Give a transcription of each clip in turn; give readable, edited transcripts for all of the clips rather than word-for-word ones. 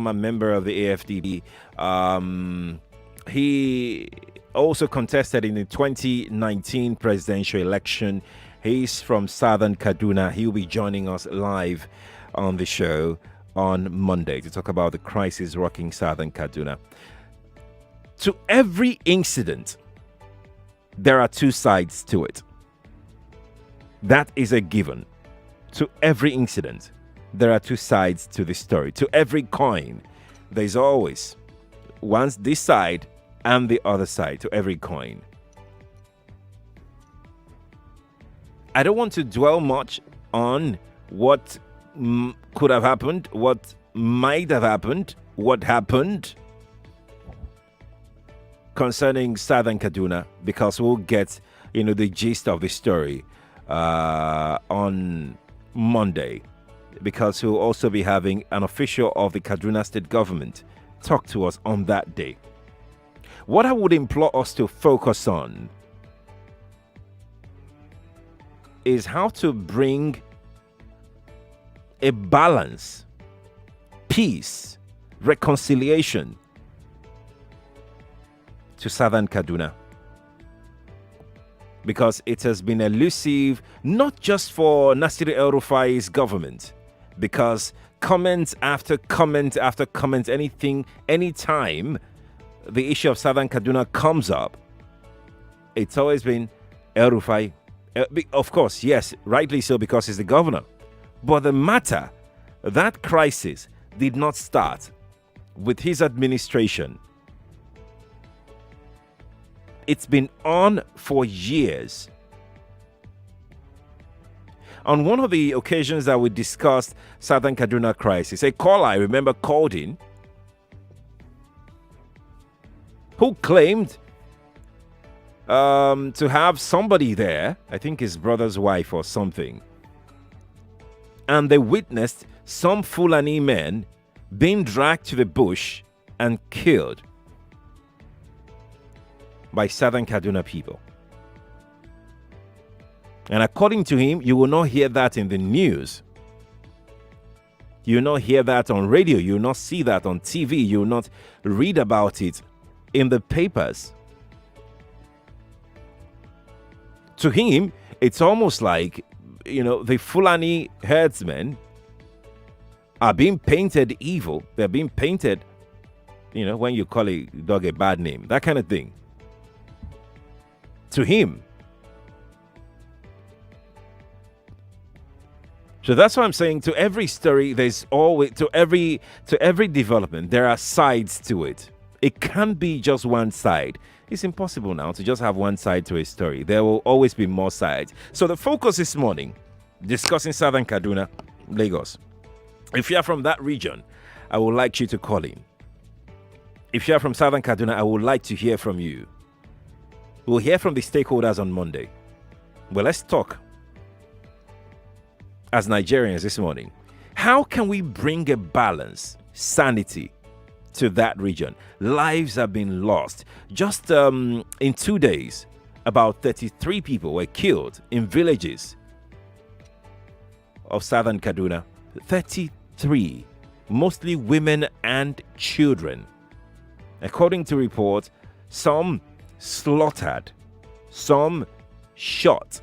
a member of the AFDB. He also contested in the 2019 presidential election. He's from Southern Kaduna. He'll be joining us live on the show on Monday to talk about the crisis rocking Southern Kaduna. To every incident, there are two sides to it. That is a given. To every incident, there are two sides to the story. To every coin, there's always this side and the other side to every coin. I don't want to dwell much on what could have happened, what might have happened, what happened concerning Southern Kaduna, because we'll get the gist of the story on Monday, because we'll also be having an official of the Kaduna state government talk to us on that day. What I would implore us to focus on is how to bring a balance, peace, reconciliation to Southern Kaduna. Because it has been elusive, not just for Nasir El-Rufai's government, because comment after comment after comment, anytime the issue of Southern Kaduna comes up, it's always been El-Rufai. Of course, yes, rightly so, because he's the governor. But the matter, that crisis did not start with his administration. It's been on for years. On one of the occasions that we discussed Southern Kaduna crisis, a caller I remember called in who claimed to have somebody there, I think his brother's wife or something, and they witnessed some Fulani men being dragged to the bush and killed by Southern Kaduna people. And according to him, you will not hear that in the news. You will not hear that on radio. You will not see that on TV. You will not read about it in the papers. To him, it's almost like, the Fulani herdsmen are being painted evil. They're being painted, when you call a dog a bad name, that kind of thing. To him. So that's what I'm saying. To every story, there's always to every development, there are sides to it. It can't be just one side. It's impossible now to just have one side to a story. There will always be more sides. So the focus this morning, discussing Southern Kaduna, Lagos. If you are from that region, I would like you to call in. If you are from Southern Kaduna, I would like to hear from you. We'll hear from the stakeholders on Monday. Well, let's talk as Nigerians this morning. How can we bring a balance, sanity to that region? Lives have been lost. Just in 2 days, about 33 people were killed in villages of Southern Kaduna. 33, mostly women and children. According to reports, some slaughtered, some shot.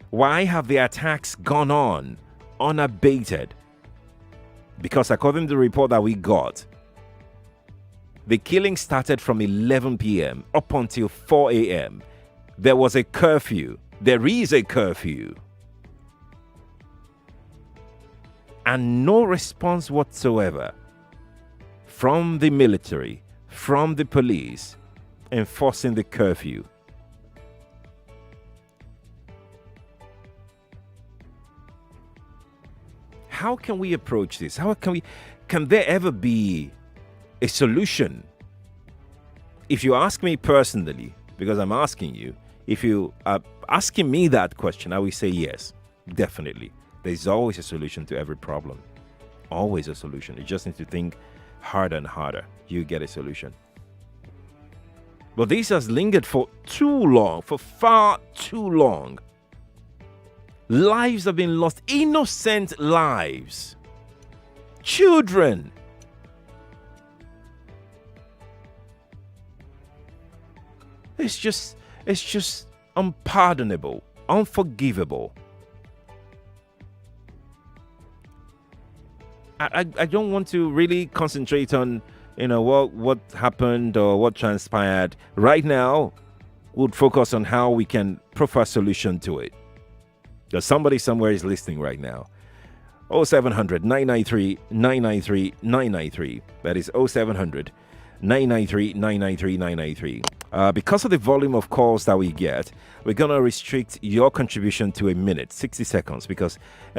Why have the attacks gone on unabated? Because according to the report that we got, the killing started from 11 p.m. up until 4 a.m. There was a curfew. There is a curfew. And no response whatsoever from the military, from the police, enforcing the curfew. How can we approach this? Can there ever be a solution? If you ask me personally, because I'm asking you, if you are asking me that question, I will say yes, definitely. There's always a solution to every problem. Always a solution. You just need to think harder and harder. You get a solution. But this has lingered for too long, for far too long. Lives have been lost, innocent lives. Children. It's just unpardonable, unforgivable. I don't want to really concentrate on, what happened or what transpired. Right now, we'll focus on how we can proffer a solution to it. Because somebody somewhere is listening right now. 0700 993 993 993. That is 0700 993 993 993. Because of the volume of calls that we get, we're going to restrict your contribution to a minute, 60 seconds, because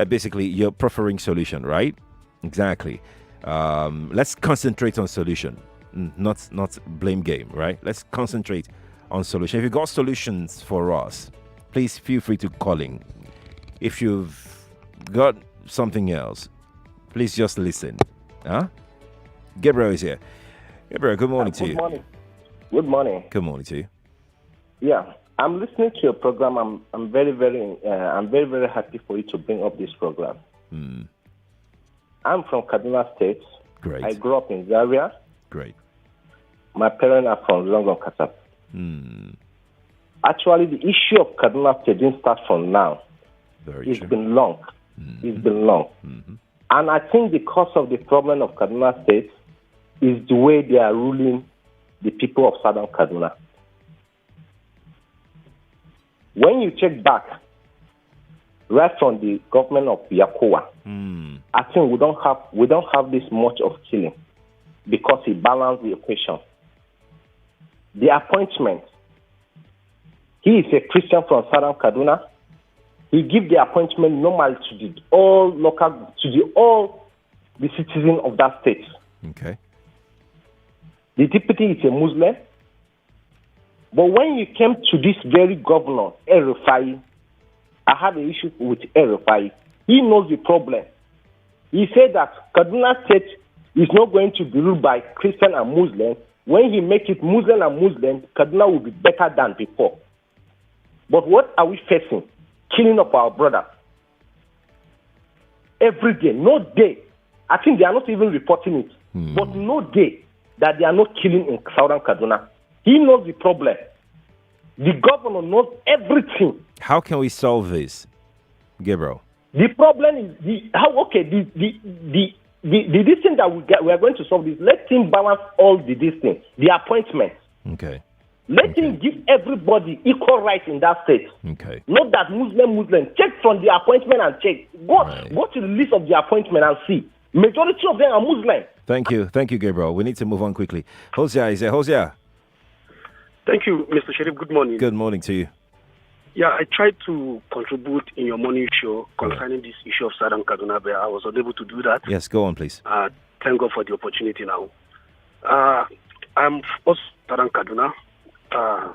basically you're proffering solution, right? Exactly. Let's concentrate on solution, not blame game, right? Let's concentrate on solution. If you've got solutions for us, please feel free to call in. If you've got something else, please just listen. Gabriel is here. Gabriel, good morning to you. Good morning. Good morning. Good morning to you. Yeah, I'm listening to your program. I'm very, very happy for you to bring up this program. I'm from Kaduna State. Great. I grew up in Zaria. Great. My parents are from Zongon Kasap. Actually, the issue of Kaduna State didn't start from now. It's been long. It's been long. And I think the cause of the problem of Kaduna State is the way they are ruling the people of Southern Kaduna. When you check back, right from the government of Yakowa, I think we don't have this much of killing because he balanced the equation. The appointment, he is a Christian from Southern Kaduna. He give the appointment normally to all the citizens of that state. Okay. The deputy is a Muslim. But when you came to this very governor, El-Rufai, I have an issue with El-Rufai. He knows the problem. He said that Kaduna State is not going to be ruled by Christian and Muslim. When he make it Muslim and Muslim, Kaduna will be better than before. But what are we facing? Killing of our brothers. Every day, no day. I think they are not even reporting it. But no day that they are not killing in Southern Kaduna. He knows the problem. The governor knows everything. How can we solve this, Gabriel? The problem is the thing that we are going to solve this. Let him balance all the things, the appointments. Okay. Let him give everybody equal rights in that state. Okay. Not that Muslim. Check from the appointment and check. Go to the list of the appointment and see. Majority of them are Muslim. Thank you, Gabriel. We need to move on quickly. Hosea is there. Hosea. Thank you, Mr. Sheriff. Good morning. Good morning to you. Yeah, I tried to contribute in your morning show concerning this issue of Southern Kaduna, but I was unable to do that. Yes, go on, please. Thank God for the opportunity now. I'm also Southern Kaduna, Kaura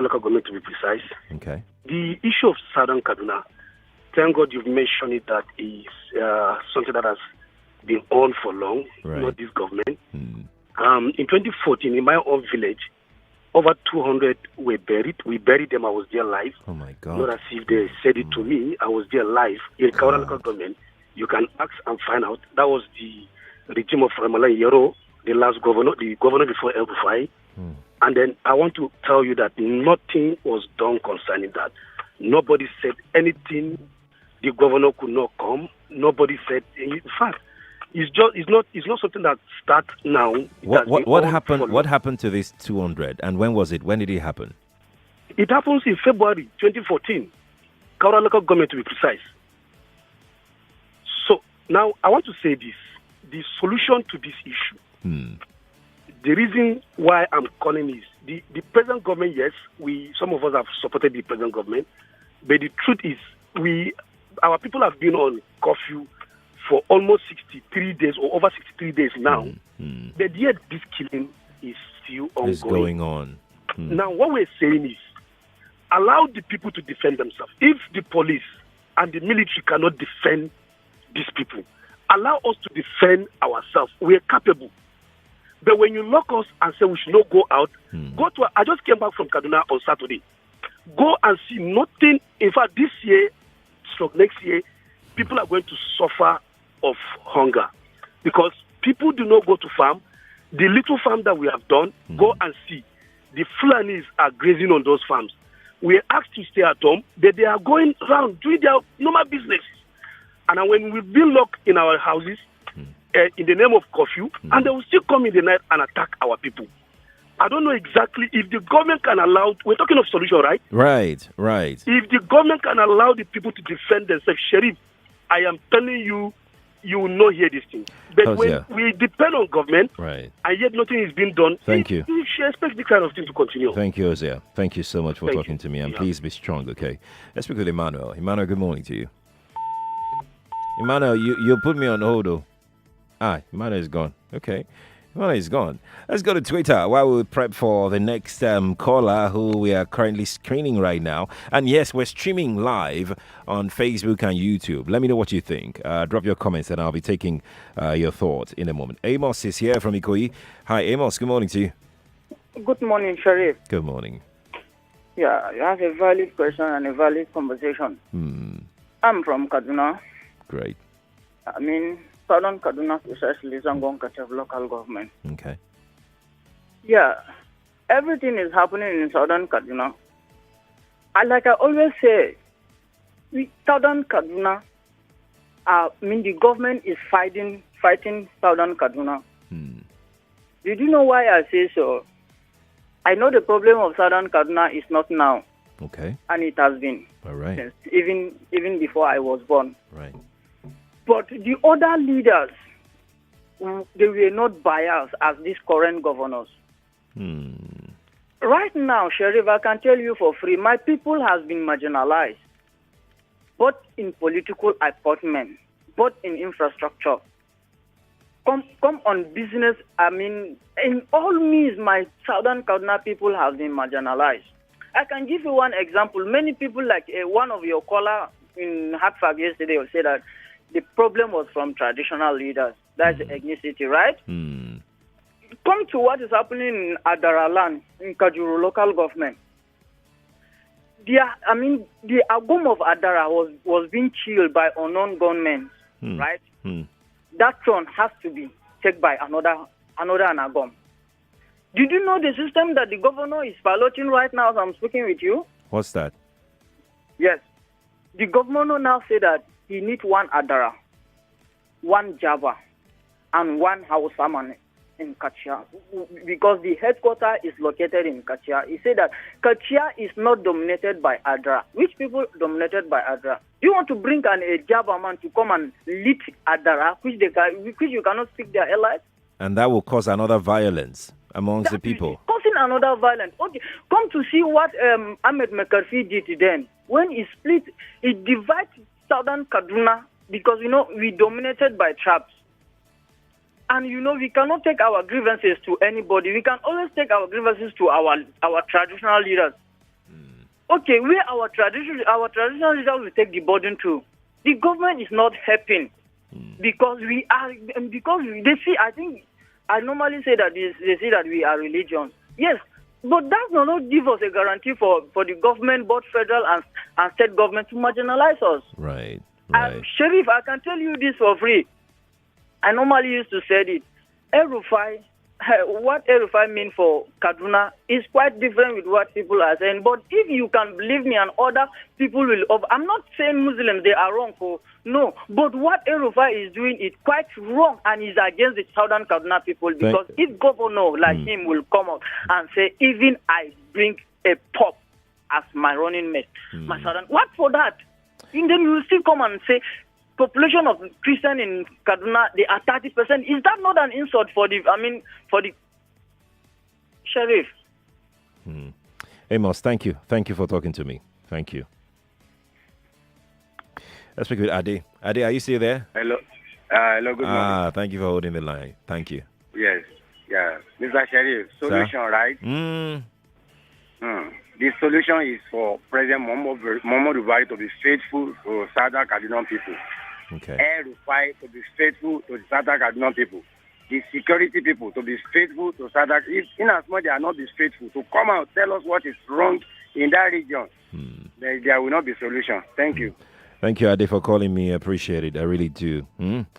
local government to be precise. Okay. The issue of Southern Kaduna, thank God you've mentioned it, that is something that has been on for long, not this government. In 2014, in my own village, over 200 were buried. We buried them. I was there live. Oh, my God. Not as if they said it to me. I was there live. In Kaura local government, you can ask and find out. That was the regime of Ramalan Yero, the last governor, the governor before El-Rufai. And then I want to tell you that nothing was done concerning that. Nobody said anything. The governor could not come. Nobody said. In fact, it's not something that starts now. What happened? What happened to this 200? And when was it? When did it happen? It happens in February 2014. Kaura local government, to be precise. So now I want to say this: the solution to this issue. The reason why I'm calling is the present government. Yes, some of us have supported the present government, but the truth is our people have been on curfew for almost 63 days or over 63 days now. But yet this killing is still ongoing. It's going on. Now what we're saying is allow the people to defend themselves. If the police and the military cannot defend these people, allow us to defend ourselves. We are capable. But when you lock us and say we should not go out, I just came back from Kaduna on Saturday. Go and see nothing. In fact, this year, next year, people are going to suffer of hunger because people do not go to farm. The little farm that we have done, go and see. The Fulanis are grazing on those farms. We are asked to stay at home, but they are going around doing their normal businesses. And when we've been locked in our houses in the name of curfew, and they will still come in the night and attack our people. I don't know exactly if the government can allow, we're talking of solution, right? Right. If the government can allow the people to defend themselves, Sheriff, I am telling you, you will not hear this thing. But when we depend on government, and yet nothing is being done, Thank you. You should expect this kind of thing to continue. Thank you, Hosea. Thank you so much for talking to me, and please be strong, okay? Let's speak with Emmanuel. Emmanuel, good morning to you. Emmanuel, you put me on hold, though. Emmanuel is gone. Okay. Emmanuel is gone. Let's go to Twitter while we prep for the next caller who we are currently screening right now. And yes, we're streaming live on Facebook and YouTube. Let me know what you think. Drop your comments and I'll be taking your thoughts in a moment. Amos is here from Ikoyi. Hi, Amos. Good morning to you. Good morning, Sheriff. Good morning. Yeah, you have a valid question and a valid conversation. I'm from Kaduna. Great. I mean, Southern Kaduna, especially Zangon Kachev local government. Okay. Yeah, everything is happening in Southern Kaduna. And like I always say, Southern Kaduna, the government is fighting Southern Kaduna. Did you know why I say so? I know the problem of Southern Kaduna is not now. Okay. And it has been. All right. Since even before I was born. Right. But the other leaders, they were not biased as these current governors. Right now, Sheriff, I can tell you for free, my people has been marginalized, both in political appointment, both in infrastructure. Come on business, I mean, in all means, my Southern Kaduna people have been marginalized. I can give you one example. Many people, like one of your caller in Hatfag yesterday, will say that the problem was from traditional leaders. That's ethnicity, right? Come to what is happening in Adaralan, in Kajuru local government. The Agum of Adara was being killed by unknown gunmen, right? That throne has to be taken by another Agum. Did you know the system that the governor is piloting right now as I'm speaking with you? What's that? Yes. The governor now said that he needs one Adara, one Java, and one Hausaman in Kachia, because the headquarters is located in Kachia. He said that Kachia is not dominated by Adara. Which people dominated by Adara? Do you want to bring a Java man to come and lead Adara, which you cannot speak their allies? And that will cause another violence amongst the people. Causing another violence. Okay, come to see what Ahmed McCarthy did then. When he split, he divided Southern Kaduna because, we dominated by tribes. And, we cannot take our grievances to anybody. We can always take our grievances to our traditional leaders. Okay, where our traditional leaders will take the burden to. The government is not helping because they see, I normally say that they say that we are religions. Yes, but that does not give us a guarantee for the government, both federal and state government, to marginalize us. Right. Sheriff, I can tell you this for free. I normally used to say it. El-Rufai, what El-Rufai means for Kaduna is quite different with what people are saying. But if you can believe me and other people will... I'm not saying Muslims, they are wrong. No, but what El-Rufai is doing is quite wrong and is against the Southern Kaduna people. Because if governor like him will come out and say, even I bring a pop as my running mate, my Southern... What for that? And then you will still come and say... population of Christian in Kaduna, they are 30%. Is that not an insult for the Sheriff? Amos, thank you. Thank you for talking to me. Thank you. Let's speak with Ade. Ade, are you still there? Hello. Hello, good morning. Thank you for holding the line. Thank you. Yes. Yeah. Mr. Sheriff, solution, right? The solution is for President Muhammadu Buhari to be faithful to Southern Kaduna people. Okay. El-Rufai to be faithful to the Southern Kaduna people. The security people to be faithful to Southern. In as much they are not be faithful, to come out tell us what is wrong in that region, there will not be solution. Thank you. Thank you, Ade, for calling me. I appreciate it. I really do.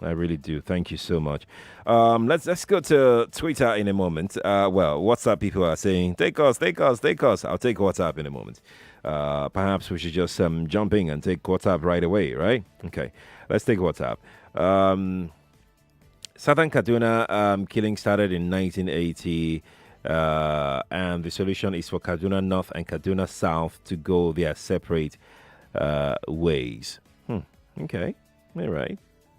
I really do. Thank you so much. Let's go to Twitter in a moment. Well, WhatsApp people are saying, take us, take us, take us. I'll take WhatsApp in a moment. Perhaps we should just jump in and take WhatsApp right away, right? Okay, let's take WhatsApp. Southern Kaduna killing started in 1980, and the solution is for Kaduna North and Kaduna South to go their separate ways. Okay, all right.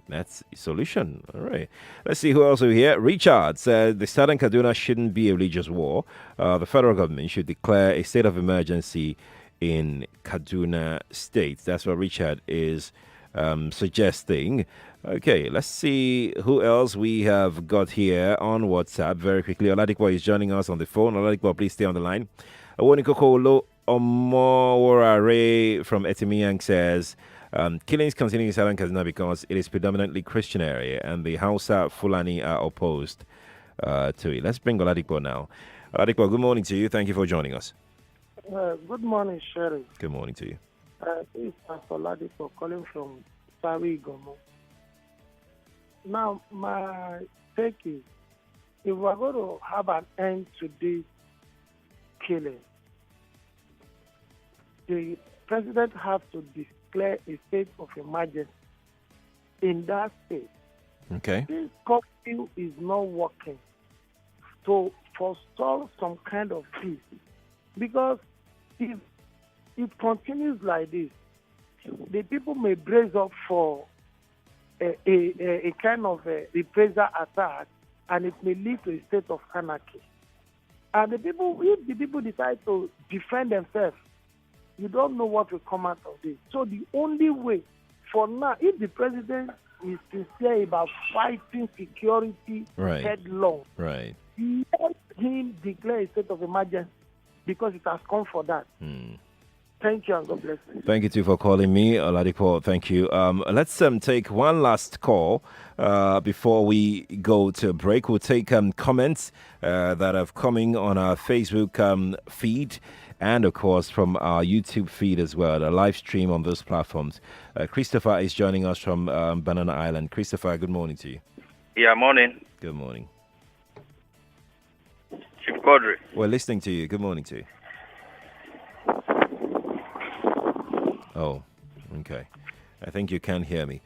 That's a solution. All right. Let's see who else we here. Richard said the Southern Kaduna shouldn't be a religious war. The federal government should declare a state of emergency in Kaduna State. That's what Richard is suggesting. Okay, let's see who else we have got here on WhatsApp very quickly. Oladipo is joining us on the phone. Oladipo, please stay on the line. Owonikokolo Omorare from Etimiyang says, killings continue in Southern Kaduna because it is predominantly Christian area and the Hausa Fulani are opposed to it. Let's bring Oladipo now. Oladipo, good morning to you. Thank you for joining us. Good morning, Sheriff. Good morning to you. This is Pastor Oladipo calling from Sari Gomo. Now, my take is, if we're going to have an end to this killing, the president has to declare a state of emergency in that state. Okay. This curfew is not working to forestall some kind of peace, because if it continues like this, the people may brace up for a kind of a reprisal attack, and it may lead to a state of anarchy. And if the people decide to defend themselves, you don't know what will come out of this. So the only way, for now, if the president is sincere about fighting security headlong, right, let him declare a state of emergency, because it has come for that. Thank you, and God bless you. Thank you too for calling me, Oladipo. Thank you. Let's take one last call before we go to break. We'll take comments that have coming on our Facebook feed, and of course from our YouTube feed as well, the live stream on those platforms. Christopher is joining us from Banana Island. Christopher, good morning to you. Yeah, morning. Good morning. Sheriff Quadry. We're listening to you. Good morning to you. Oh, okay. I think you can hear me.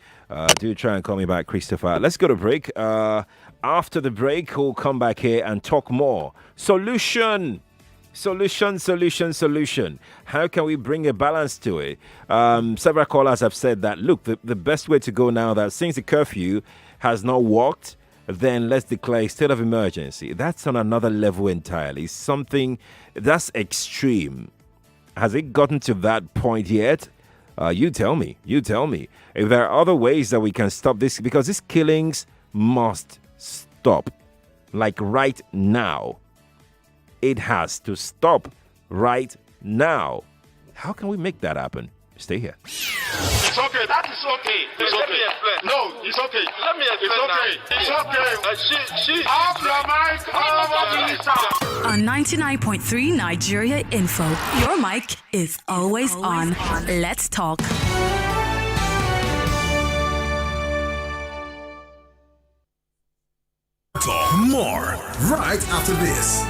Do try and call me back, Christopher. Let's go to break. After the break, we'll come back here and talk more. Solution. How can we bring a balance to it? Several callers have said that, look, the best way to go now, that since the curfew has not worked, then let's declare a state of emergency. That's on another level entirely. Something that's extreme. Has it gotten to that point yet? You tell me. If there are other ways that we can stop this, because these killings must stop. Like right now. It has to stop right now. How can we make that happen? Stay here. It's okay. That is okay. It's okay. No, it's okay. Let me explain. It's okay. It's okay. She off your mic. On 99.3 Nigeria Info, your mic is always on. Let's talk. More right after this.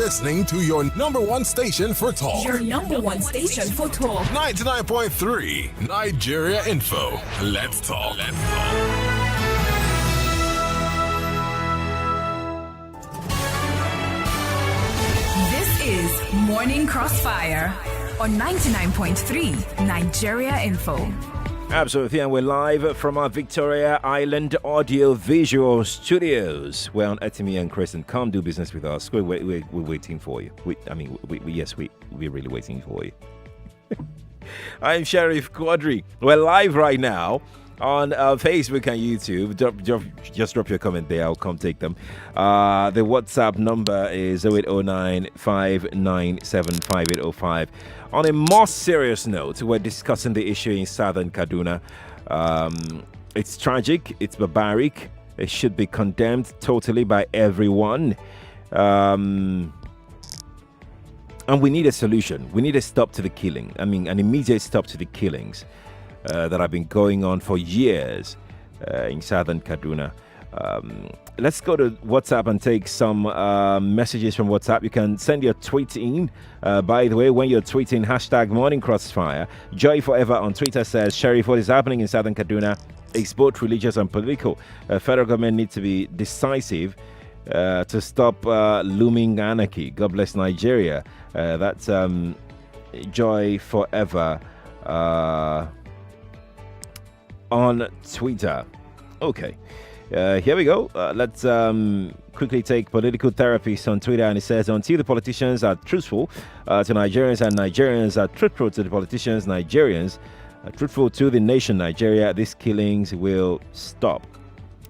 listening to your number one station for talk. Your number one station for talk. 99.3 Nigeria Info. Let's talk. This is Morning Crossfire on 99.3 Nigeria Info. Absolutely, and we're live from our Victoria Island Audio Visual Studios. We're on Etimi and Crescent. Come do business with us. We're waiting for you. We're really waiting for you. I'm Sheriff Quadry. We're live right now on Facebook and YouTube. Just drop your comment there. I'll come take them. The WhatsApp number is 0809 597 5805. On a more serious note, we're discussing the issue in southern Kaduna. It's tragic, it's barbaric, it should be condemned totally by everyone. And we need a solution. We need a stop to the killing. I mean, an immediate stop to the killings that have been going on for years in southern Kaduna. Let's go to WhatsApp and take some messages from WhatsApp. You can send your tweet in. By the way, when you're tweeting, hashtag Morning Crossfire. Joy Forever on Twitter says, Sheriff, what is happening in southern Kaduna is both religious and political. Federal government needs to be decisive to stop looming anarchy. God bless Nigeria. That's Joy Forever on Twitter. Okay. Here we go. Let's quickly take political therapists on Twitter, and it says, until the politicians are truthful to Nigerians and Nigerians are truthful to the politicians, Nigerians are truthful to the nation Nigeria, these killings will stop.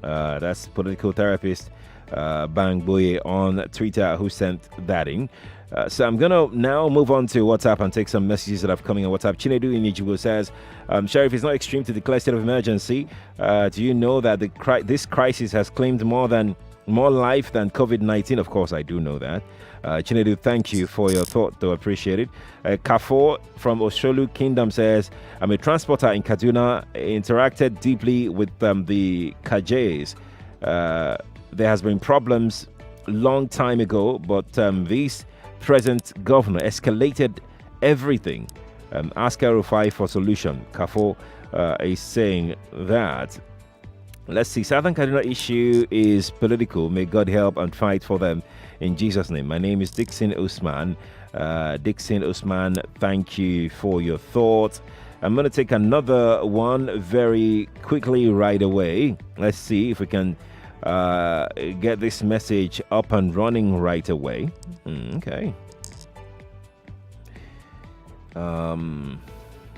That's political therapist Bang Boye on Twitter who sent that in. So I'm going to now move on to WhatsApp and take some messages that have come in on WhatsApp. Chinedu Inijibu says, Sheriff, it's not extreme to declare state of emergency. Do you know that this crisis has claimed more life than COVID-19? Of course, I do know that. Chinedu, thank you for your thought, though. Appreciate it. Kafo from Osholu Kingdom says, I'm a transporter in Kaduna, interacted deeply with the Kajays. There has been problems long time ago, but this present governor escalated everything. Ask Rufai for solution. Kafo is saying that. Let's see. Southern Kaduna issue is political. May God help and fight for them in Jesus' name. My name is Dixon Usman. Dixon Usman, thank you for your thoughts. I'm going to take another one very quickly right away. Let's see if we can get this message up and running right away. Okay.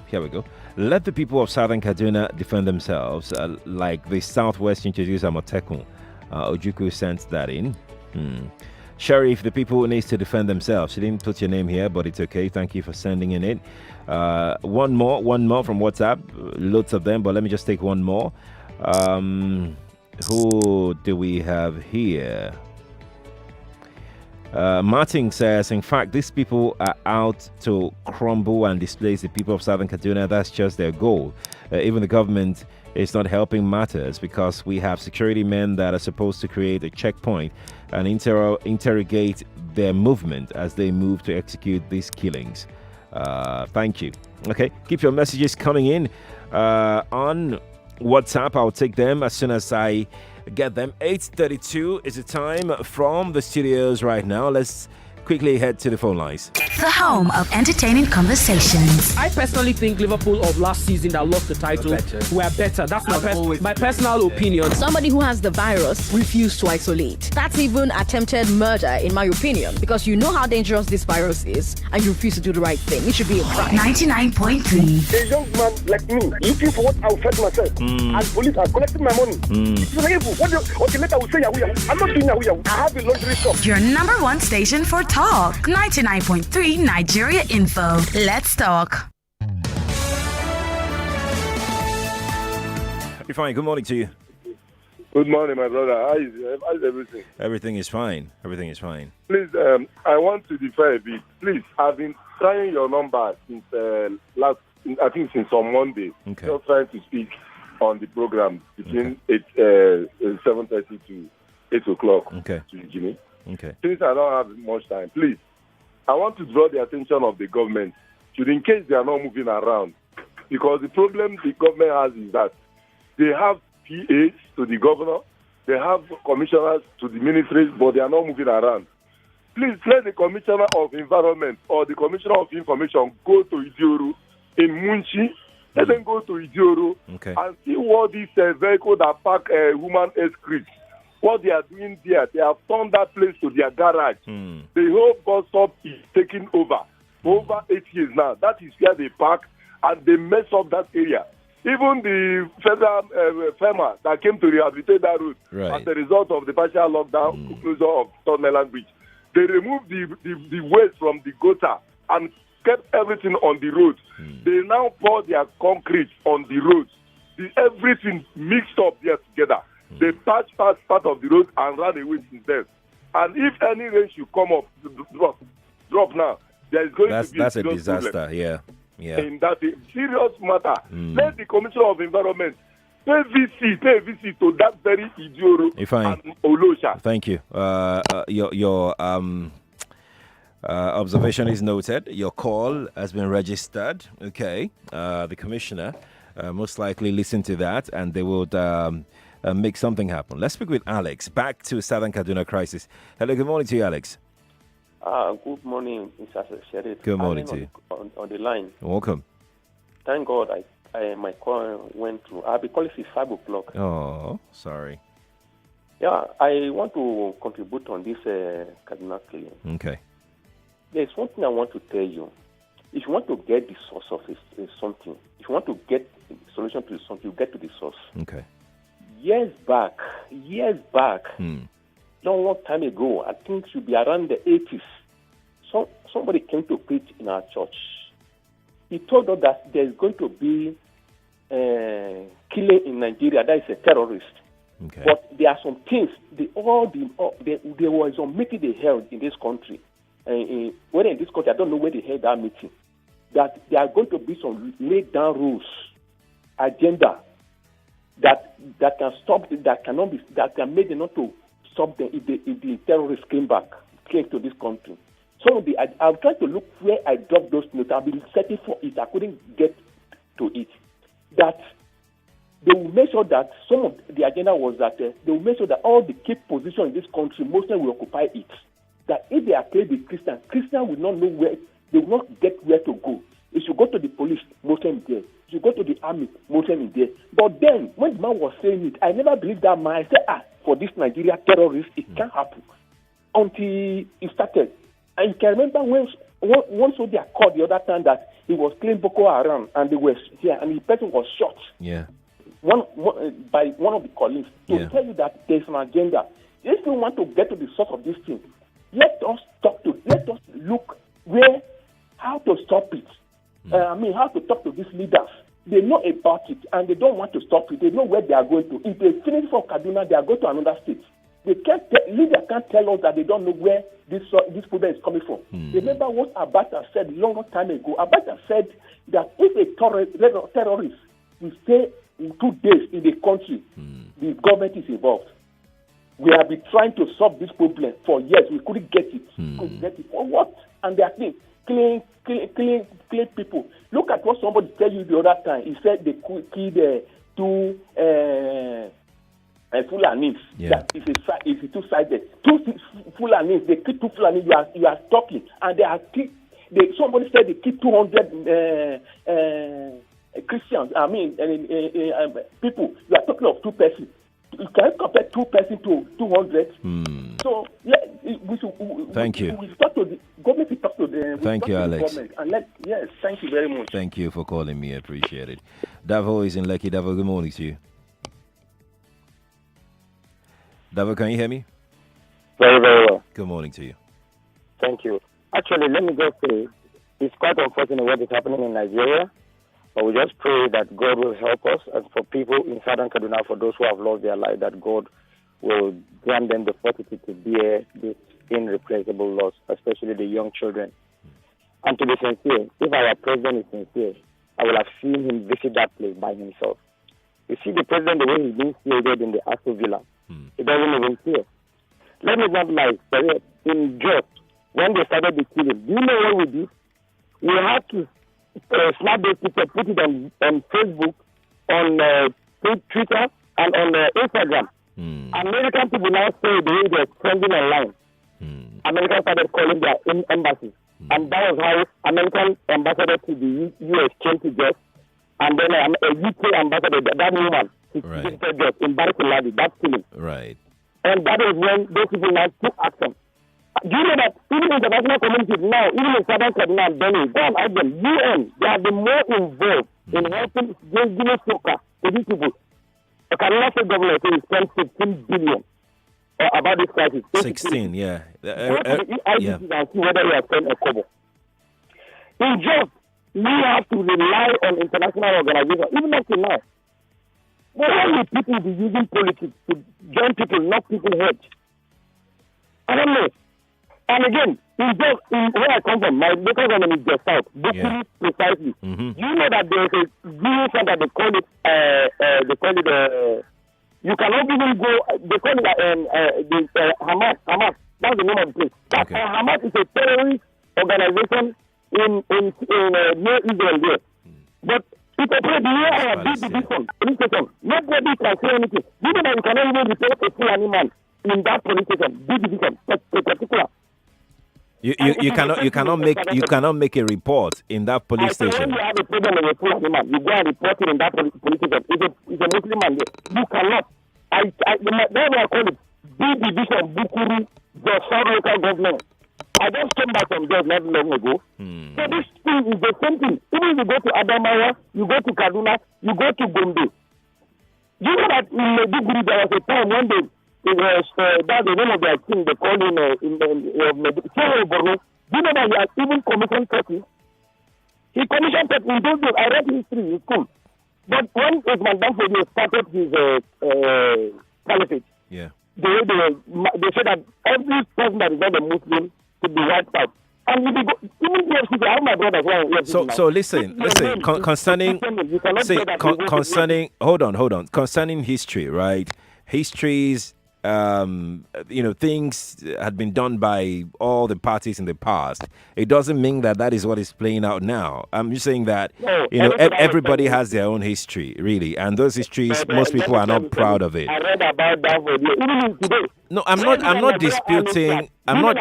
Here we go. Let the people of Southern Kaduna defend themselves, like the Southwest introduced Amotekun. Ojuku sent that in. Sheriff, the people needs to defend themselves. She didn't put your name here, but it's okay. Thank you for sending in it. One more from WhatsApp. Loads of them, but let me just take one more. Who do we have here? Martin says, in fact, these people are out to crumble and displace the people of Southern Kaduna. That's just their goal. Even the government is not helping matters because we have security men that are supposed to create a checkpoint and interrogate their movement as they move to execute these killings. Thank you. Okay, keep your messages coming in on WhatsApp. I'll take them as soon as I get them. 8:32 is the time from the studios right now. Let's quickly head to the phone lines. The home of entertaining conversations. I personally think Liverpool of last season that lost the title were better. That's my personal opinion. Somebody who has the virus refused to isolate. That's even attempted murder, in my opinion, because you know how dangerous this virus is and you refuse to do the right thing. It should be a crime. 99.3. A young man like me, looking for what I'll fed myself. As police are collecting my money. It's evil. Okay, later I will say Yahoo. I'm not doing Yahoo. I have a laundry shop. Your number one station for talk. 99.3 Nigeria Info. Let's talk. You're fine. Good morning to you. Good morning, my brother. How is everything? Everything is fine. Everything is fine. Please, I want to differ a bit. Please, I've been trying your number since since on Monday. Okay. Just trying to speak on the program between 7:30 to 8 o'clock. Okay. To Jimmy. Okay. Since I don't have much time, please, I want to draw the attention of the government, in case they are not moving around. Because the problem the government has is that they have PAs to the governor, they have commissioners to the ministries, but they are not moving around. Please let the commissioner of environment or the commissioner of information go to Idioru in Munchi. Let them go to Idioru and see what this vehicle that park human excrete, what they are doing there. They have turned that place to their garage. The whole bus stop is taken over for over 8 years now. That is where they park, and they mess up that area. Even the federal FEMA that came to rehabilitate that road as a result of the partial lockdown closure of Third Mainland Bridge, they removed the waste from the gutter and kept everything on the road. They now pour their concrete on the road. Everything mixed up there together. They patch part of the road and ran away since then. And if any rain should come up, drop now, there is going to be a disaster. Problem. Yeah. In that serious matter, let the Commissioner of Environment pay visit to that very Idioro and Olosha. Thank you. Your observation is noted. Your call has been registered. Okay. The Commissioner most likely listen to that, and they would make something happen. Let's speak with Alex. Back to Southern Kaduna crisis. Hello. Good morning to you, Alex. Good morning, Mr. Sheriff. Good morning to you. On the line. Welcome. Thank God my call went through. I'll be calling 5 o'clock. Oh, sorry. Yeah, I want to contribute on this Kaduna claim. Okay. There's one thing I want to tell you. If you want to get the source of something, if you want to get the solution to something, you get to the source. Okay. Years back, long time ago, I think it should be around the 80s, somebody came to preach in our church. He told us that there's going to be killing in Nigeria. That is a terrorist. Okay. But there are some things. There was some meeting they held in this country. Whether in this country, I don't know where they held that meeting. That there are going to be some laid down rules, agenda that can stop, that can make them not to stop them if the terrorists came to this country. So I'm trying to look where I dropped those notes. I've been searching for it. I couldn't get to it. That they will make sure that some of the agenda was that they will make sure that all the key positions in this country, Muslims will occupy it. That if they are claimed with Christians will not know where, they will not get where to go. If you go to the police, Muslim is there. If you go to the army, Muslim is there. But then, when the man was saying it, I never believed that man. I said, for this Nigeria terrorist, it can't happen. Until it started. And you can remember when one soldier called the other time that he was claiming Boko Haram and they were here and the person was shot. Yeah. By one of the colleagues to tell you that there's an agenda. If we want to get to the source of this thing, let us look how to stop it. How to talk to these leaders. They know about it and they don't want to stop it. They know where they are going to. If they finish from Kaduna, they are going to another state. Leaders can't tell us that they don't know where this problem is coming from. Remember what Abacha said a long time ago. Abacha said that if a terrorist will stay 2 days in the country, the government is involved. We have been trying to solve this problem for years. We couldn't get it. For what? And they are clean people. Look at what somebody tell you the other time. He said they killed 2 Fulanis. That is two-sided. 2 Fulanis. They killed 2 Fulanis. You are talking, and somebody said they killed 200 Christians. People. You are talking of 2 persons. You can't compare 2 persons to 200. So thank you. We talk to the government. We talk to them. Thank you, Alex. Yes, thank you very much. Thank you for calling me. I appreciate it. Davo is in Lekki. Davo, good morning to you. Davo, can you hear me? Very, very well. Good morning to you. Thank you. Actually, let me just say, it's quite unfortunate what is happening in Nigeria, but we just pray that God will help us, and for people in Southern Kaduna, for those who have lost their life, that God will grant them the fortitude to bear this irreplaceable loss, especially the young children. And to be sincere, if our president is sincere, I will have seen him visit that place by himself. You see the president, the way he's being shielded in the Aso Villa, he doesn't even care. let me not lie, in Jos, when they started the killing, do you know what we did? We had to snap those pictures, put it on Facebook, on Twitter, and on Instagram. American people now say the way they're trending online. Americans started calling their embassies. And that was how American ambassador to the U.S. came to Jos. And then a UK ambassador, that woman, she visited Jos in Barcelona, that killing. Right. And that is when those people now took action. Do you know that even in the international community now, even in Southern Kaduna and Benue, go and ask them, UN, they have been more involved in helping giving soccer to these people. The Kaduna State government says spent 15 billion about this crisis. 16, yeah. Go to the ICC and see whether we have spent a kobo. In Jos, we have to rely on international organizations, even up to now. But why will people be using politics to join people, knock people head? I don't know. And again, in where I come from, my local government is just south, Bukuru precisely. You know that there is a viewing center, they call it, you cannot even go, they call it Hamas. That's the name of the place. Hamas is a terrorist organization in near Israel there. But it operates near our big police station. Nobody can say anything. You know that you cannot even report a full animal in that police station, big division, particular. You cannot make a report in that police station. When you have a problem with a full animal, you go and report it in that police station. It's a Muslim man there. You cannot. That's why I call it big division, Bukuru, the South local government. I just came back from there not long ago. So this thing is the same thing. Even if you go to Adamawa, you go to Kaduna, you go to Gombe. You know that in Maiduguri there was a time when that's the name of their king, they call him Borno. Do you know that he has even commissioned 30? He commissioned 30 in those days. I read history in school. But when Osman Danfodio started his caliphate, they said that every person that is not a Muslim should be wiped out. And if you go, even if I have my brothers. So listen. Concerning, hold on. Concerning history, right? Histories. Things had been done by all the parties in the past. It doesn't mean that is what is playing out now. I'm just saying that everybody has their own history, really, and those histories, most people are not proud of it. I read about that today. No, I'm not disputing. I'm saying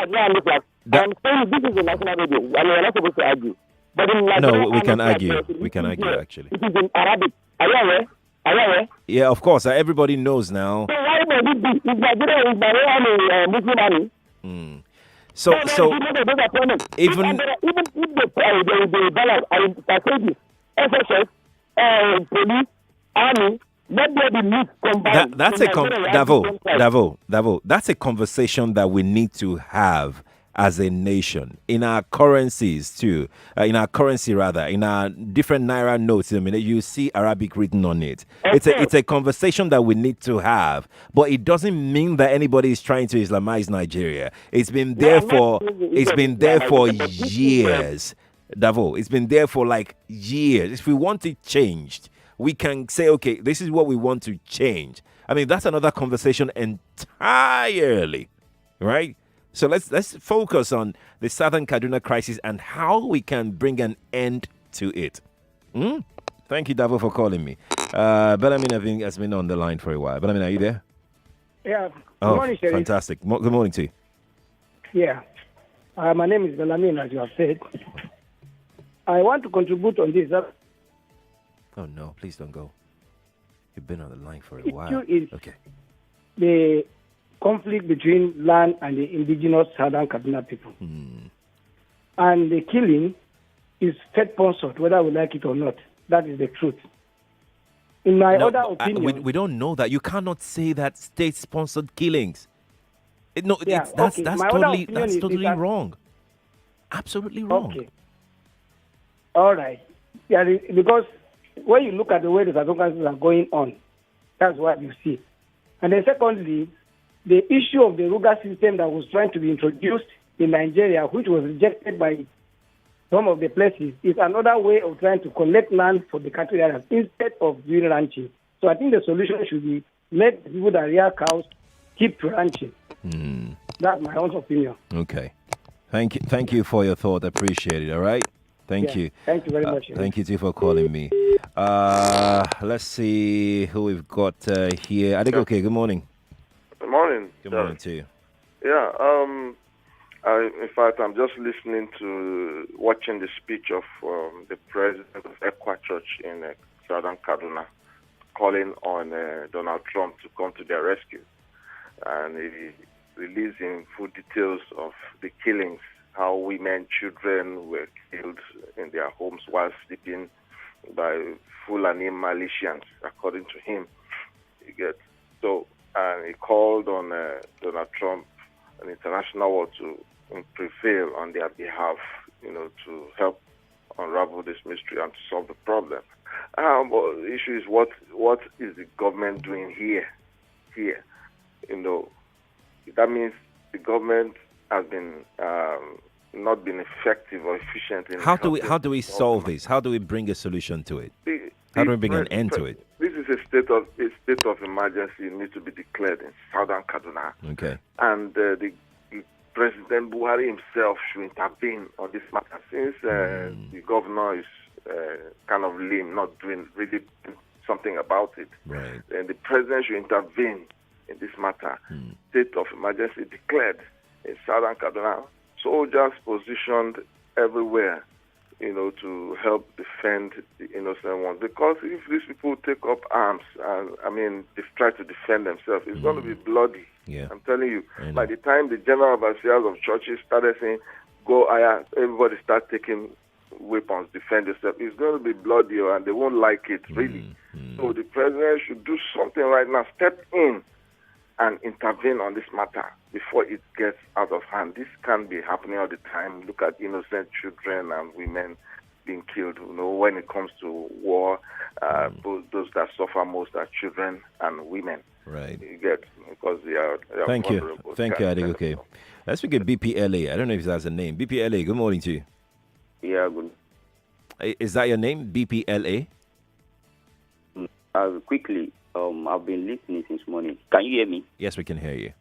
this is a national radio, and we're not supposed to argue. But no, we can argue. We can argue actually. It is in Arabic. Are you aware? Yeah, of course. Everybody knows now. So why would it be? If Nigeria is my Muslim army. So even if there is a balance, I say this: SSS, police, army, let there be mixed combined. That's Davo. That's a conversation that we need to have as a nation, in our currencies too, in our different naira notes. I mean, you see Arabic written on it. It's a conversation that we need to have, but it doesn't mean that anybody is trying to Islamize Nigeria. It's been there for years, Davo. It's been there for like years. If we want it changed, we can say, okay, this is what we want to change. I mean, that's another conversation entirely, right? So let's focus on the Southern Kaduna crisis and how we can bring an end to it. Thank you, Davo, for calling me. Belamin has been on the line for a while. Belamin, are you there? Yeah. Good morning, Sheriff. Fantastic. Good morning to you. Yeah. My name is Belamin, as you have said. I want to contribute on this. Oh, no, please don't go. You've been on the line for a while. Okay. The conflict between land and the indigenous Southern Kaduna people. And the killing is state-sponsored, whether we like it or not. That is the truth. In my other opinion... We don't know that. You cannot say that state-sponsored killings. That's totally wrong. Absolutely wrong. Okay. All right. Yeah, because when you look at the way the circumstances are going on, that's what you see. And then secondly, the issue of the Ruga system that was trying to be introduced in Nigeria, which was rejected by some of the places, is another way of trying to collect land for the cattle areas instead of doing ranching. So I think the solution should be let the people that rear cows keep ranching. That's my own opinion. Okay. Thank you for your thought. Appreciate it. All right. Thank you. Thank you very much. Thank you too for calling me. Let's see who we've got here. Okay. Good morning. Good morning. Good morning to you. Yeah. In fact, I'm just watching the speech of the president of Equa Church in Southern Kaduna, calling on Donald Trump to come to their rescue, and he releasing full details of the killings, how women, children were killed in their homes while sleeping by Fulani militians, according to him. And he called on Donald Trump and international world to prevail on their behalf, to help unravel this mystery and to solve the problem. But the issue is what is the government doing here? That means the government has been not been effective or efficient in. How do we solve this? How do we bring a solution to it? How do we bring an end to it? This is a state of emergency. It needs to be declared in Southern Kaduna. Okay. And the President Buhari himself should intervene on this matter, since the governor is kind of lame, not doing really something about it. Right. And the president should intervene in this matter. State of emergency declared in Southern Kaduna. Soldiers positioned everywhere, to help defend the innocent ones. Because if these people take up arms and, they try to defend themselves, it's going to be bloody. Yeah. I'm telling you. By the time the general overseers of churches started saying, go higher, everybody start taking weapons, defend yourself, it's going to be bloody, and they won't like it, really. So the president should do something right now, step in and intervene on this matter before it gets out of hand. This can't be happening all the time. Look at innocent children and women being killed. When it comes to war, those that suffer most are children and women. Right. You get, because they are Thank you. vulnerable. Thank you, Adegoke. Let's speak at BPLA. I don't know if that's a name. BPLA, good morning to you. Yeah, good. Is that your name, BPLA? Quickly, I've been listening since morning. Can you hear me? Yes, we can hear you.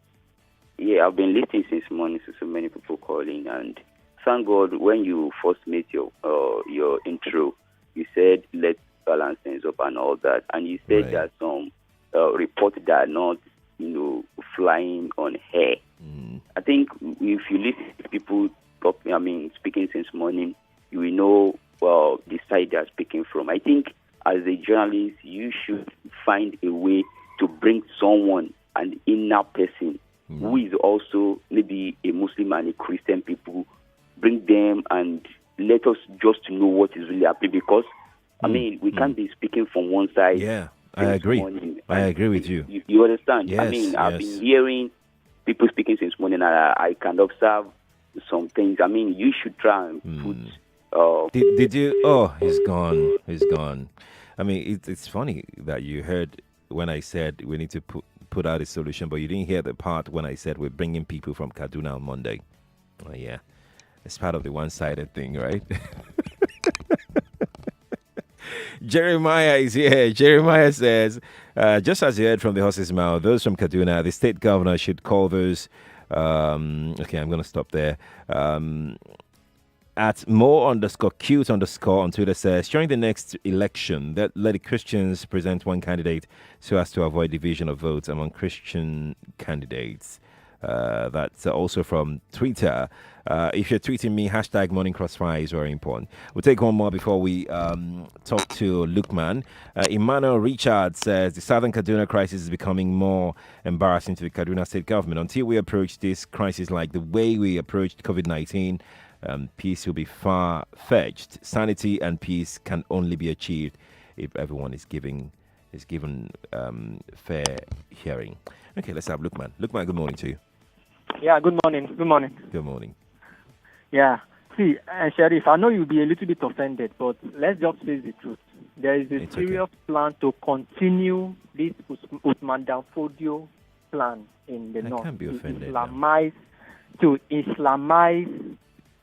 Yeah, I've been listening since morning to so many people calling, and thank God when you first made your intro, you said let's balance things up and all that, and you said that some reports that are not, flying on air. I think if you listen to people speaking since morning, you will know the side they're speaking from. I think as a journalist, you should find a way to bring someone, an inner person, who is also maybe a Muslim and a Christian people, bring them and let us just know what is really happening, because, we can't be speaking from one side. Yeah, I agree. I agree with you. You understand? Yes, I've been hearing people speaking since morning, and I can observe some things. You should try and put... Did you? Oh, he's gone. He's gone. It's funny that you heard when I said we need to put out a solution, but you didn't hear the part when I said we're bringing people from Kaduna on Monday. Oh, yeah. It's part of the one-sided thing, right? Jeremiah is here. Jeremiah says, just as you heard from the horse's mouth, those from Kaduna, the state governor should call those... okay, I'm going to stop there. At more_cute_ on Twitter says, during the next election, let the Christians present one candidate so as to avoid division of votes among Christian candidates. That's also from Twitter. If you're tweeting me, hashtag Morning Crossfire is very important. We'll take one more before we talk to Lukman. Emmanuel Richard says, the Southern Kaduna crisis is becoming more embarrassing to the Kaduna state government. Until we approach this crisis like the way we approached COVID-19, peace will be far-fetched. Sanity and peace can only be achieved if everyone is given fair hearing. Okay, let's have Lukman. Lukman, good morning to you. Yeah, good morning. Good morning. Good morning. Yeah. See, Sheriff, I know you'll be a little bit offended, but let's just face the truth. There is a serious plan to continue this Usman Danfodio plan in the north. Can't be offended. To Islamize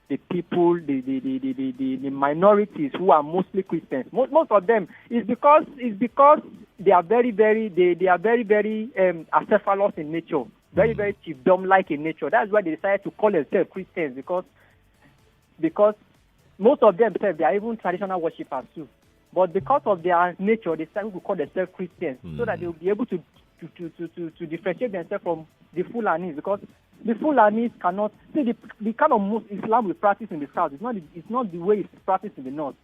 the people, the minorities who are mostly Christians. Most of them is because they are very, very acephalous in nature, very, very chiefdom-like in nature. That's why they decided to call themselves Christians, because most of them they are even traditional worshippers too. But because of their nature, they decided to call themselves Christians so that they will be able to differentiate themselves from the Fulanis, because the Fulanis cannot see the kind of Islam we practice in the south. It's not the way it's practiced in the north.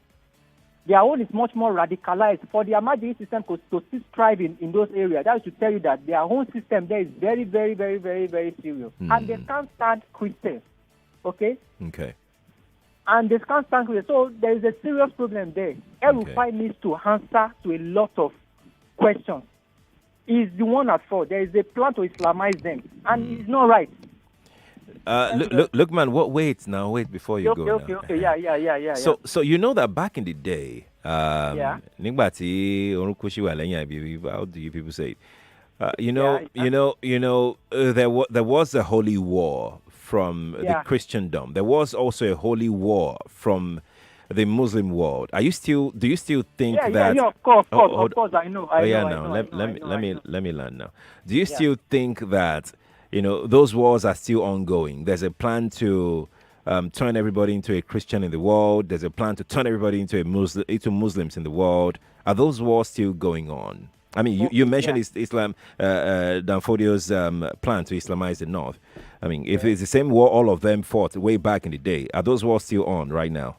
Their own is much more radicalized. For the Ahmadiyya system to still thrive in those areas, that is to tell you that their own system there is very, very, very, very, very serious. And they can't stand Christians. Okay? Okay. And they can't stand Christians. So there is a serious problem there. El-Rufai needs to answer to a lot of questions. He's the one at fault. There is a plan to Islamize them. And it's not right. Look, man. Wait before you go. Okay. Yeah. So you know that back in the day, nígbà tí Orunkushi wà lẹ́yìn àbí, how do you people say it? There was a holy war from the Christendom. There was also a holy war from the Muslim world. Do you still think that? Yeah, of course, I know. Let me land now. Do you still think that those wars are still ongoing? There's a plan to turn everybody into a Christian in the world. There's a plan to turn everybody into Muslims in the world. Are those wars still going on? I mean, you mentioned Islam, Danfodio's plan to Islamize the North. I mean, if it's the same war all of them fought way back in the day, are those wars still on right now?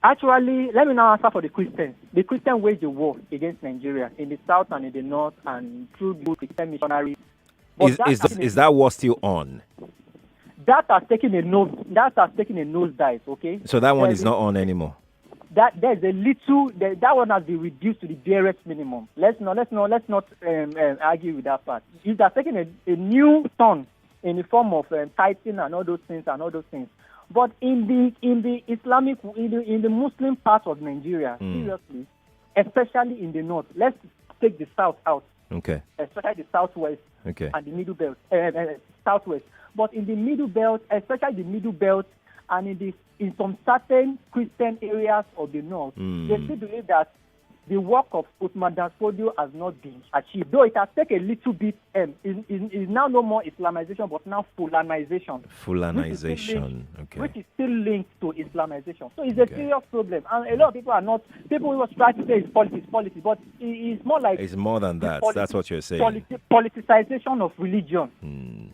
Actually, let me now answer for the Christians. The Christians waged a war against Nigeria in the south and in the north, and through the Christian missionaries. Is that war still on? That has taken a nosedive. Okay. So that one is not on anymore. There's a little. That one has been reduced to the barest minimum. Let's not argue with that part. It has taken a new turn in the form of tithing and all those things. But in the Islamic, in the Muslim part of Nigeria, seriously, especially in the north, let's take the south out. Okay. Especially the southwest. Okay. And the middle belt, southwest. But in the middle belt, especially the middle belt, and in some certain Christian areas of the north, they still believe that the work of Uthman Danfodio has not been achieved. Though it has taken a little bit, is now no more Islamization, but now Fulanization. Which is still linked to Islamization. So it's a serious problem. And a lot of people will try to say it's politics, but it's more like... It's more than that. That's what you're saying. Politicization of religion.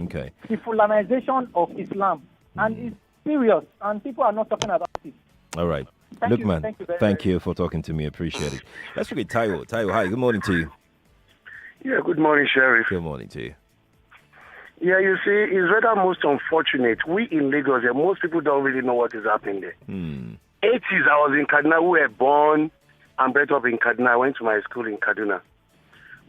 Okay. The Fulanization of Islam. And it's serious, and people are not talking about it. All right. Thank you for talking to me. Appreciate it. Let's look at Taiwo. Taiwo, hi. Good morning to you. Yeah, good morning, Sheriff. Good morning to you. Yeah, you see, it's rather most unfortunate. We in Lagos, most people don't really know what is happening there. 80s, I was in Kaduna. We were born and brought up in Kaduna. I went to my school in Kaduna.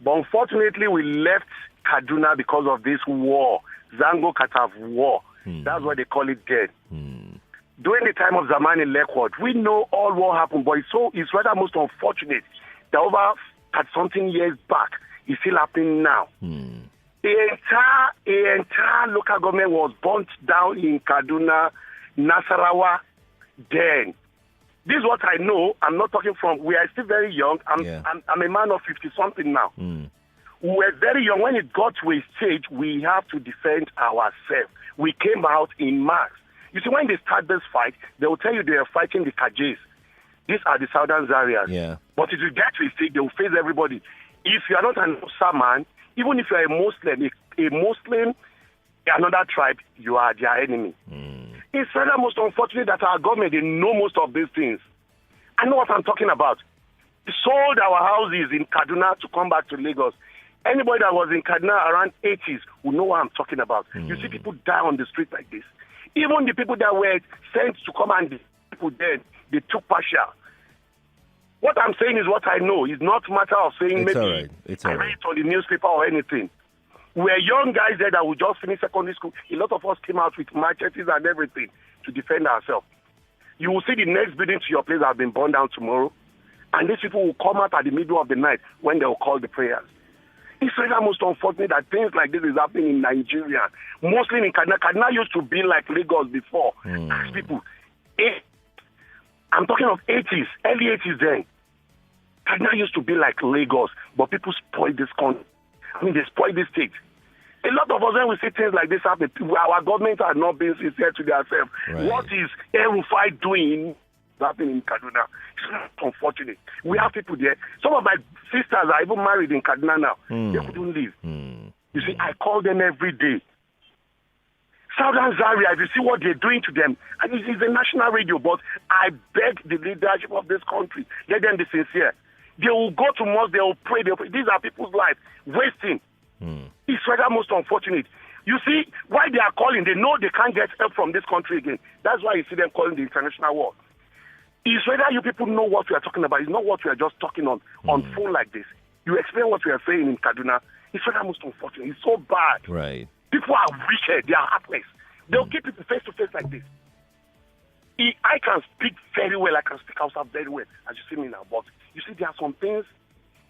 But unfortunately, we left Kaduna because of this war, Zango Kataf war. That's what they call it dead. During the time of Zamani Lekward, we know all what happened, but it's rather most unfortunate that over at something years back, it's still happening now. The entire local government was burnt down in Kaduna, Nasarawa, then. This is what I know. I'm not talking from, we are still very young. I'm a man of 50-something now. We were very young. When it got to a stage, we have to defend ourselves. We came out in mass. You see, when they start this fight, they will tell you they are fighting the Kajis. These are the southern areas. Yeah. But if you get to a stage, they will face everybody. If you are not an Hausa man, even if you are a Muslim, another tribe, you are their enemy. It's rather most unfortunate that our government, they know most of these things. I know what I'm talking about. They sold our houses in Kaduna to come back to Lagos. Anybody that was in Kaduna around 80s will know what I'm talking about. You see people die on the street like this. Even the people that were sent to come and people dead, they took partial. What I'm saying is what I know. It's not a matter of saying it's maybe all right. I read it on the newspaper or anything. We're young guys there that we just finished secondary school. A lot of us came out with machetes and everything to defend ourselves. You will see the next building to your place have been burned down tomorrow. And these people will come out at the middle of the night when they will call the prayers. It's really most unfortunate that things like this is happening in Nigeria. Mostly in Kaduna. Kaduna used to be like Lagos before. Ask people. I'm talking of 80s, early 80s then. Kaduna used to be like Lagos, but people spoil this country. I mean, they spoil this state. A lot of us, when we see things like this happen, our government are not being sincere to themselves. Right. What is El-Rufai doing happening in Kaduna? It's not unfortunate. We have people there. Some of my sisters are even married in Kaduna now. They couldn't leave. You see, I call them every day. Southern Zaria, if you see what they're doing to them, and this is a national radio, but I beg the leadership of this country, let them be sincere. They will go to mosque, they will pray. These are people's lives wasting. It's rather most unfortunate. You see, why they are calling, they know they can't get help from this country again. That's why you see them calling the international world. It's whether you people know what we are talking about. It's not what we are just talking on phone like this. You explain what we are saying in Kaduna. It's rather most unfortunate. It's so bad. Right. People are wicked. They are heartless. They'll keep people face to face like this. I can speak very well. I can speak Hausa very well, as you see me now. But you see, there are some things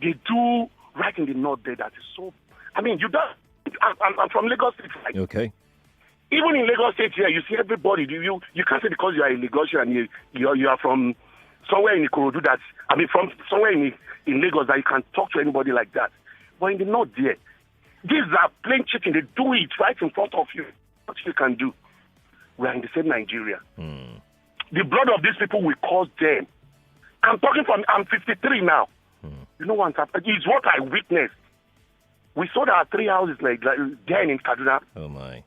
they do right in the north there that is so. I mean, you don't. I'm from Lagos State, right? Okay. Even in Lagos State here, you see everybody. You can't say because you are a Lagosian and you are from somewhere in Ikorodu that, I mean, from somewhere in Lagos that you can talk to anybody like that. But in the north there, these are plain chicken. They do it right in front of you. What you can do? We are in the same Nigeria. The blood of these people will cause them. I'm 53 now. You know what happened? It's what I witnessed. We saw that 3 houses like then in Kaduna. Oh my.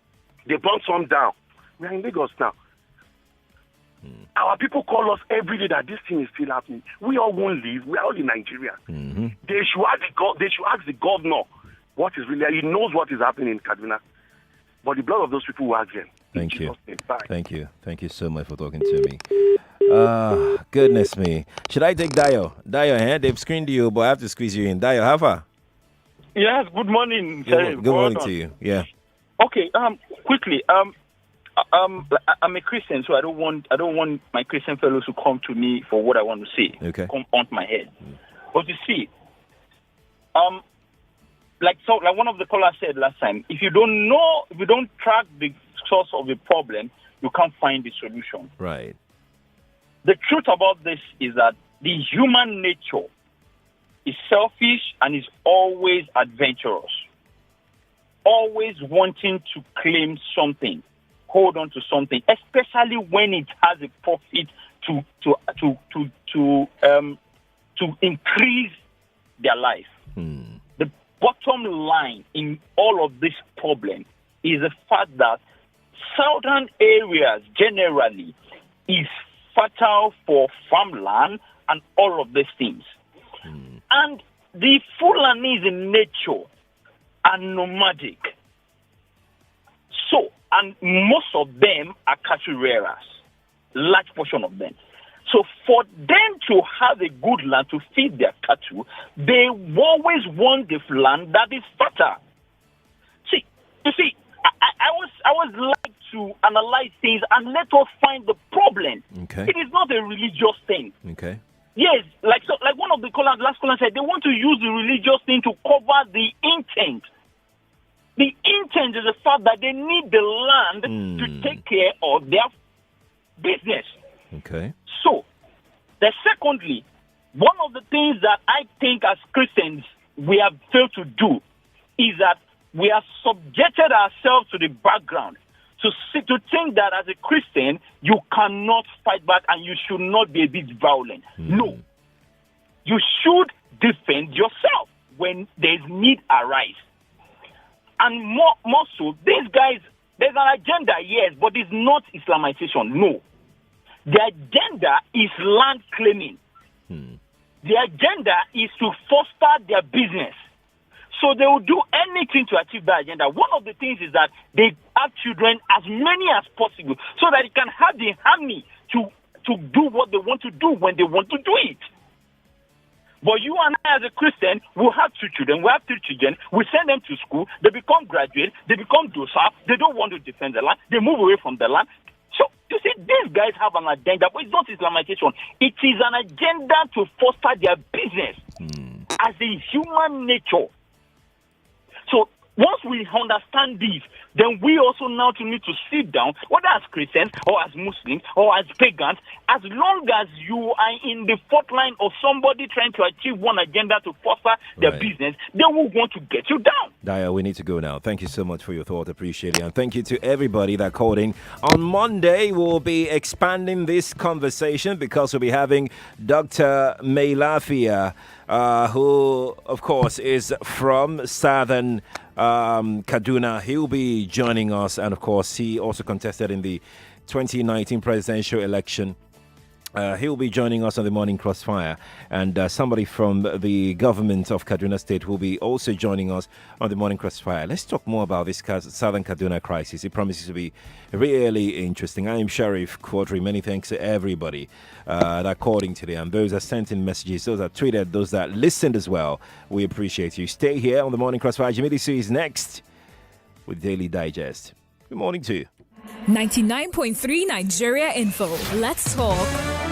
They burnt some down. We are in Lagos now. Our people call us every day that this thing is still happening. We all won't leave. We are all in Nigeria. They should ask the governor what is really. He knows what is happening in Kaduna. But the blood of those people will ask them. Thank you. Thank you. Thank you so much for talking to me. Goodness me. Should I take Dio? Dio, they've screened you, but I have to squeeze you in. Dio, how far? Yes, good morning. Good morning to you. Yeah. Okay, quickly. I'm a Christian, so I don't want my Christian fellows to come to me for what I want to say. Okay. Come on my head. But you see, like one of the callers said last time, if you don't track the source of the problem, you can't find the solution. Right. The truth about this is that the human nature is selfish and is always adventurous, always wanting to claim something, hold on to something, especially when it has a profit to increase their life. The bottom line in all of this problem is the fact that southern areas generally is fertile for farmland and all of these things. And the Fulanis in nature are nomadic. So, and most of them are cattle rearers, large portion of them. So for them to have a good land to feed their cattle, they always want the land that is fertile. I was like to analyze things and let us find the problem. Okay. It is not a religious thing. Okay. Yes, like one of the last caller said, they want to use the religious thing to cover the intent. The intent is the fact that they need the land to take care of their business. Okay. So, secondly, one of the things that I think as Christians we have failed to do is that we have subjected ourselves to the background. To think that as a Christian, you cannot fight back and you should not be a bit violent. No. You should defend yourself when there's need arise. And more so, these guys, there's an agenda, yes, but it's not Islamization. No. The agenda is land claiming. The agenda is to foster their business. So they will do anything to achieve that agenda. One of the things is that they have children, as many as possible, so that it can have the army to do what they want to do when they want to do it. But you and I as a Christian, we have 2 children, we have 3 children, we send them to school, they become graduates, they become docile, they don't want to defend the land, they move away from the land. So, you see, these guys have an agenda, but it's not Islamization. It is an agenda to foster their business as a human nature. So, Once we understand this, then we also now need to sit down, whether as Christians or as Muslims or as pagans, as long as you are in the front line of somebody trying to achieve one agenda to foster their business, they will want to get you down. Daya, we need to go now. Thank you so much for your thought. Appreciate it. And thank you to everybody that called in. On Monday, we'll be expanding this conversation because we'll be having Dr. Meilafia, who, of course, is from Southern Kaduna. He'll be joining us. And, of course, he also contested in the 2019 presidential election. He'll be joining us on the Morning Crossfire, and somebody from the government of Kaduna State will be also joining us on the Morning Crossfire. Let's talk more about this Southern Kaduna crisis. It promises to be really interesting. I am Sheriff Quadry. Many thanks to everybody that called in today, and those that sent in messages, those that tweeted, those that listened as well. We appreciate you. Stay here on the Morning Crossfire. Jimmy DC is next with Daily Digest. Good morning to you. 99.3 Nigeria Info. Let's talk.